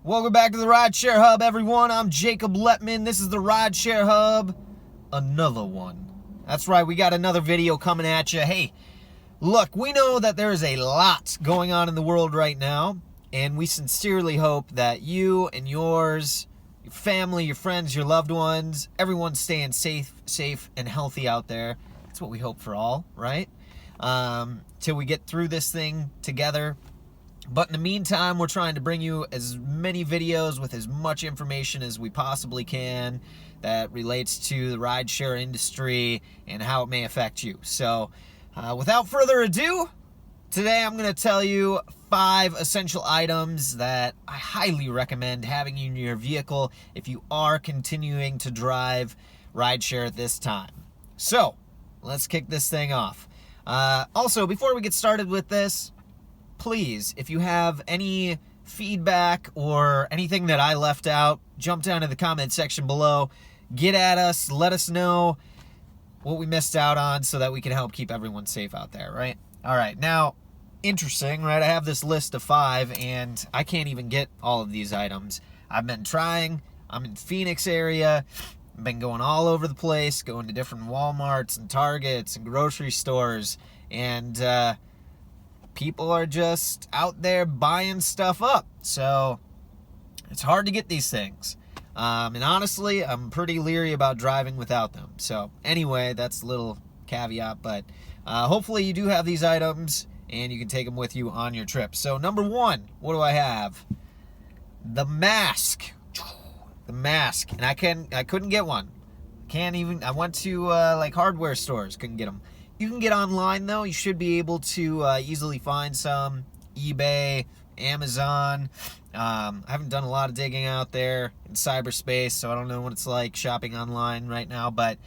Welcome back to the Rideshare Hub, everyone. I'm Jacob Letman. This is the Rideshare Hub. Another one. That's right, we got another video coming at you. Hey, look, we know that there is a lot going on in the world right now, and we sincerely hope that you and yours, your family, your friends, your loved ones, everyone's staying safe and healthy out there. That's what we hope for all, right? Till we get through this thing together. But in the meantime, we're trying to bring you as many videos with as much information as we possibly can that relates to the rideshare industry and how it may affect you. So, without further ado, today I'm going to tell you 5 essential items that I highly recommend having in your vehicle if you are continuing to drive rideshare at this time. So, let's kick this thing off. Also, before we get started with this, please, if you have any feedback or anything that I left out, jump down to the comment section below. Get at us. Let us know what we missed out on so that we can help keep everyone safe out there, right? All right. Now, interesting, right? I have this list of 5, and I can't even get all of these items. I've been trying. I'm in the Phoenix area. I've been going all over the place, going to different Walmarts and Targets and grocery stores, and people are just out there buying stuff up. So it's hard to get these things. And honestly, I'm pretty leery about driving without them. So anyway, that's a little caveat. But hopefully you do have these items and you can take them with you on your trip. So number 1, what do I have? The mask. The mask. And I couldn't get one. I went to like hardware stores, couldn't get them. You can get online, though. You should be able to easily find some. eBay, Amazon. I haven't done a lot of digging out there in cyberspace, so I don't know what it's like shopping online right now. But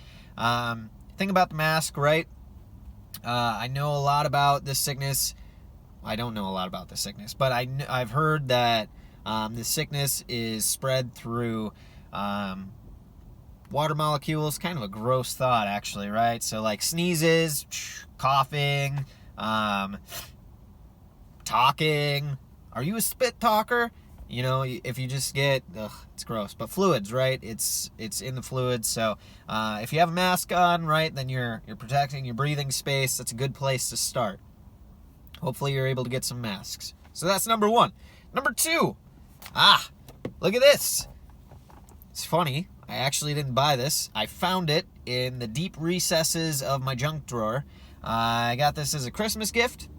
think about the mask, right? I know a lot about this sickness. I don't know a lot about this sickness, but I've heard that this sickness is spread through water molecules. Kind of a gross thought, actually, right? So like sneezes, coughing, talking. Are you a spit talker? You know, if you just get, it's gross, but fluids, right? It's in the fluids. So if you have a mask on, right, then you're protecting your breathing space. That's a good place to start. Hopefully you're able to get some masks. So that's number 1. Number 2, look at this. It's funny. I actually didn't buy this. I found it in the deep recesses of my junk drawer. I got this as a Christmas gift,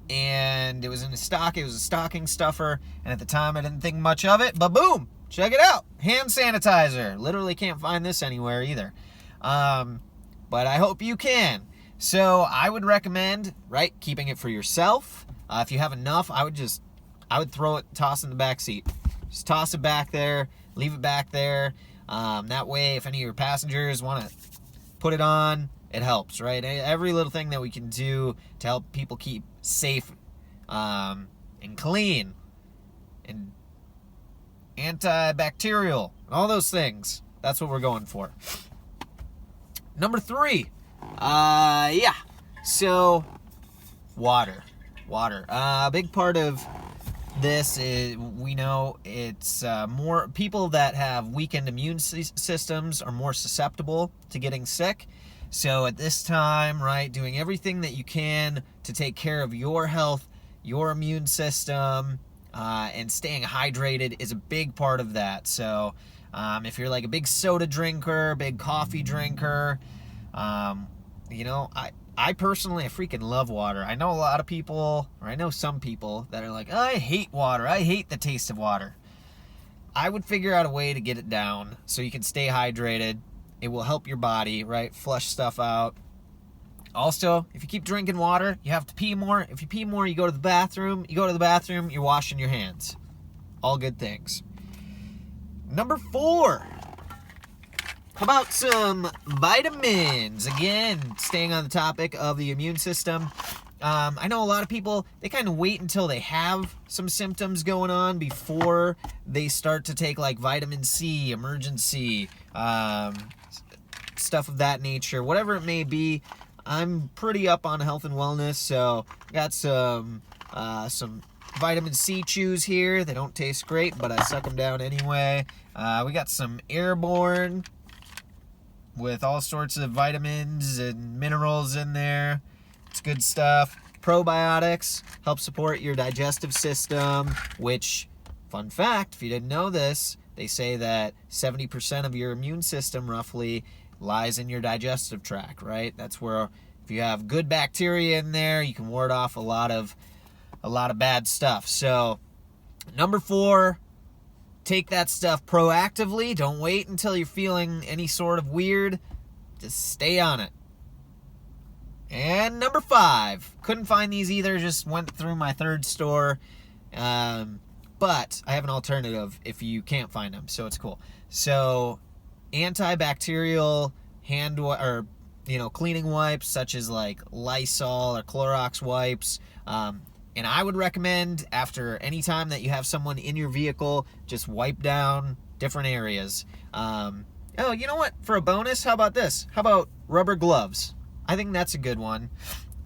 and it was in a stock. It was a stocking stuffer, and at the time I didn't think much of it, but boom, check it out. Hand sanitizer. Literally can't find this anywhere either. But I hope you can. So I would recommend, right, keeping it for yourself. If you have enough, I would throw it, toss it in the back seat. Just toss it back there, leave it back there. That way, if any of your passengers want to put it on, it helps, right? Every little thing that we can do to help people keep safe and clean and antibacterial, all those things. That's what we're going for. Number 3, so water. A big part of this is, we know it's more people that have weakened immune systems are more susceptible to getting sick. So at this time, right, doing everything that you can to take care of your health, your immune system, and staying hydrated is a big part of that. So if you're like a big soda drinker, big coffee drinker, you know, I personally, I freaking love water. I know a lot of people, or I know some people that are like, I hate water. I hate the taste of water. I would figure out a way to get it down so you can stay hydrated. It will help your body, right? Flush stuff out. Also, if you keep drinking water, you have to pee more. If you pee more, you go to the bathroom. You go to the bathroom, you're washing your hands. All good things. Number 4. How about some vitamins? Again, staying on the topic of the immune system. I know a lot of people, they kind of wait until they have some symptoms going on before they start to take like vitamin C, emergency, stuff of that nature. Whatever it may be, I'm pretty up on health and wellness, so I got some vitamin C chews here. They don't taste great, but I suck them down anyway. We got some Airborne with all sorts of vitamins and minerals in there. It's good stuff. Probiotics help support your digestive system, which, fun fact, if you didn't know this, they say that 70% of your immune system roughly lies in your digestive tract, right? That's where, if you have good bacteria in there, you can ward off a lot of bad stuff. So, number 4, take that stuff proactively. Don't wait until you're feeling any sort of weird. Just stay on it. And number 5, couldn't find these either, just went through my third store. But I have an alternative if you can't find them, so it's cool. So, antibacterial cleaning wipes, such as like Lysol or Clorox wipes. And I would recommend, after any time that you have someone in your vehicle, just wipe down different areas. Oh, you know what? For a bonus, how about this? How about rubber gloves? I think that's a good one.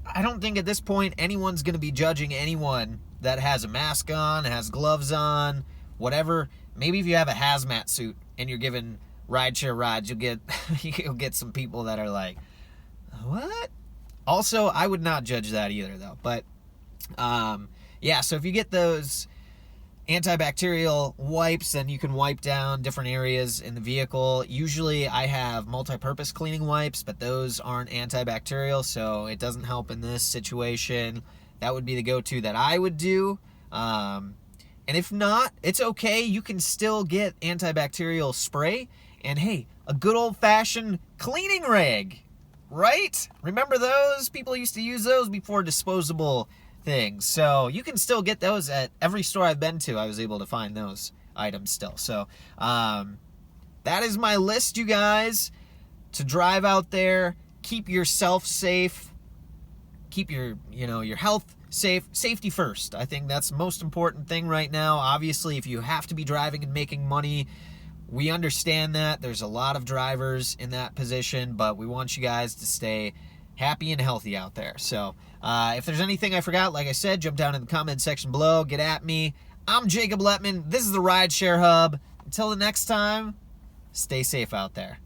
I don't think at this point anyone's going to be judging anyone that has a mask on, has gloves on, whatever. Maybe if you have a hazmat suit and you're giving rideshare rides, you'll get some people that are like, what? Also, I would not judge that either, though. But yeah, so if you get those antibacterial wipes, then you can wipe down different areas in the vehicle. Usually I have multi-purpose cleaning wipes, but those aren't antibacterial, so it doesn't help in this situation. That would be the go-to that I would do. And if not, it's okay. You can still get antibacterial spray. And hey, a good old-fashioned cleaning rag, right? Remember those? People used to use those before disposable things. So you can still get those at every store I've been to. I was able to find those items still. So that is my list, you guys, to drive out there. Keep yourself safe. Keep your health safe. Safety first. I think that's the most important thing right now. Obviously, if you have to be driving and making money, we understand that. There's a lot of drivers in that position, but we want you guys to stay happy and healthy out there. So if there's anything I forgot, like I said, jump down in the comment section below. Get at me. I'm Jacob Lettman. This is the Rideshare Hub. Until the next time, stay safe out there.